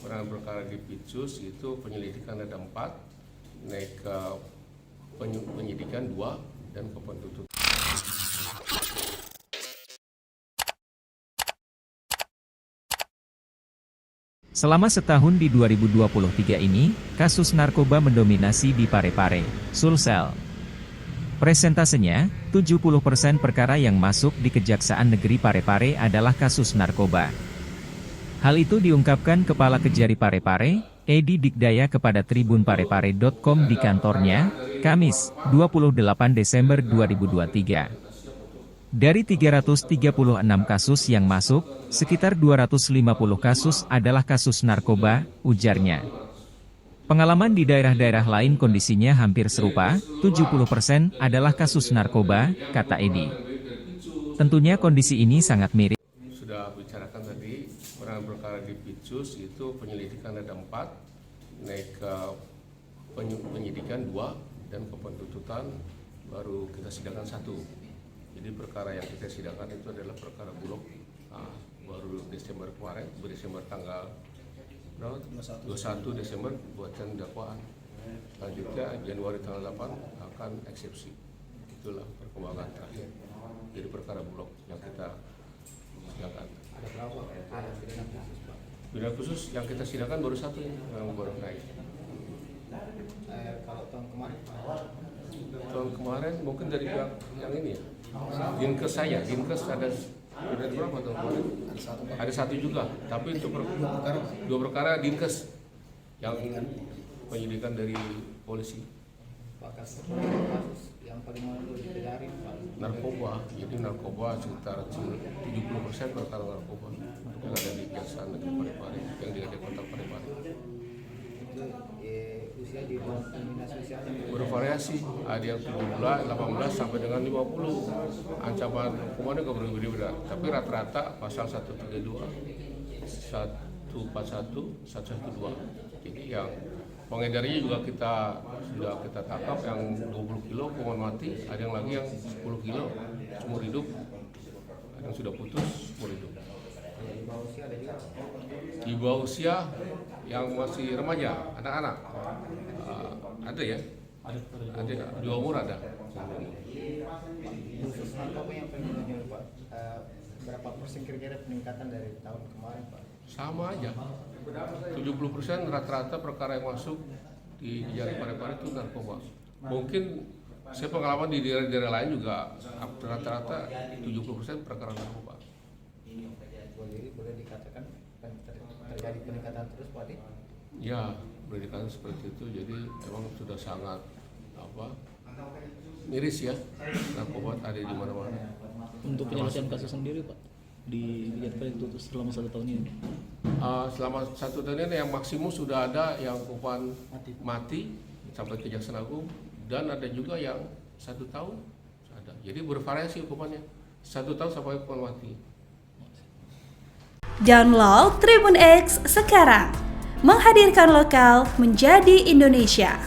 penanganan perkara di Pitsus itu penyelidikan ada 4, naik ke penyidikan 2, dan ke penuntutan. Selama setahun di 2023 ini, kasus narkoba mendominasi di Parepare, Sulsel. Presentasenya, 70% perkara yang masuk di Kejaksaan Negeri Parepare adalah kasus narkoba. Hal itu diungkapkan Kepala Kejari Parepare, Edi Dikdaya kepada tribunparepare.com di kantornya, Kamis, 28 Desember 2023. Dari 336 kasus yang masuk, sekitar 250 kasus adalah kasus narkoba, ujarnya. Pengalaman di daerah-daerah lain kondisinya hampir serupa, 70% adalah kasus narkoba, kata Edi. Tentunya kondisi ini sangat mirip. Sudah bicarakan tadi, penanganan perkara di Pitsus itu penyelidikan ada 4, naik ke penyidikan 2, dan ke penuntutan baru kita sidangkan 1. Jadi perkara yang kita sidangkan itu adalah perkara Bulog, baru Desember kemarin, Desember tanggal 21 Desember buatan dakwaan. Selanjutnya Januari tanggal 8 akan eksepsi. Itulah perkembangan terakhir. Jadi perkara Bulog yang kita sidangkan. Ada berapa? Ada pidana khusus yang kita sidangkan baru 1 yang baru naik. Kalau tahun kemarin? Tahun kemarin mungkin dari yang ini ya. Dinkes saya, Dinkes ada berapa tahun kemarin? Ada 1 juga, tapi itu 2 perkara Dinkes yang penyidikan dari polisi. Pak, kasus yang paling mau dipelajari Narkoba, jadi narkoba sekitar 70% perkara narkoba yang ada di Kejaksaan Negeri Parepare, yang di Kota Parepare. Usia di bawah kombinasi usia Bervariasi, ada yang 17, 18 sampai dengan 50. Ancaman hukumannya juga berbeda-beda, tapi rata-rata pasal 132, 141, 112. Jadi yang pengedarnya juga sudah kita tangkap, yang 20 kilo hukuman mati, ada yang lagi yang 10 kilo seumur hidup, ada yang sudah putus seumur hidup. di bawah usia ada juga. Di bawah usia yang masih remaja, anak-anak, ada ya? Ada, di umur ada. Khusus narkoba yang paling menonjol Pak, berapa persen kira-kira peningkatan dari tahun kemarin Pak? Sama aja, 70% rata-rata perkara yang masuk di Jari Parepare itu narkoba. Mungkin saya pengalaman di daerah-daerah lain juga rata-rata 70% perkara narkoba. Jadi boleh dikatakan terjadi peningkatan terus Pak? Ya, boleh dikatakan seperti itu. Jadi memang sudah sangat miris ya, narkoba ada di mana-mana. Untuk penyelesaian kasus sendiri Pak, di Parepare itu selama 1 tahun ini? Selama 1 tahun ini yang maksimum sudah ada yang hukuman mati sampai Kejaksaan Agung, dan ada juga yang 1 tahun ada. Jadi bervariasi hukumannya, 1 tahun sampai hukuman mati. Download Tribun X sekarang, menghadirkan lokal menjadi Indonesia.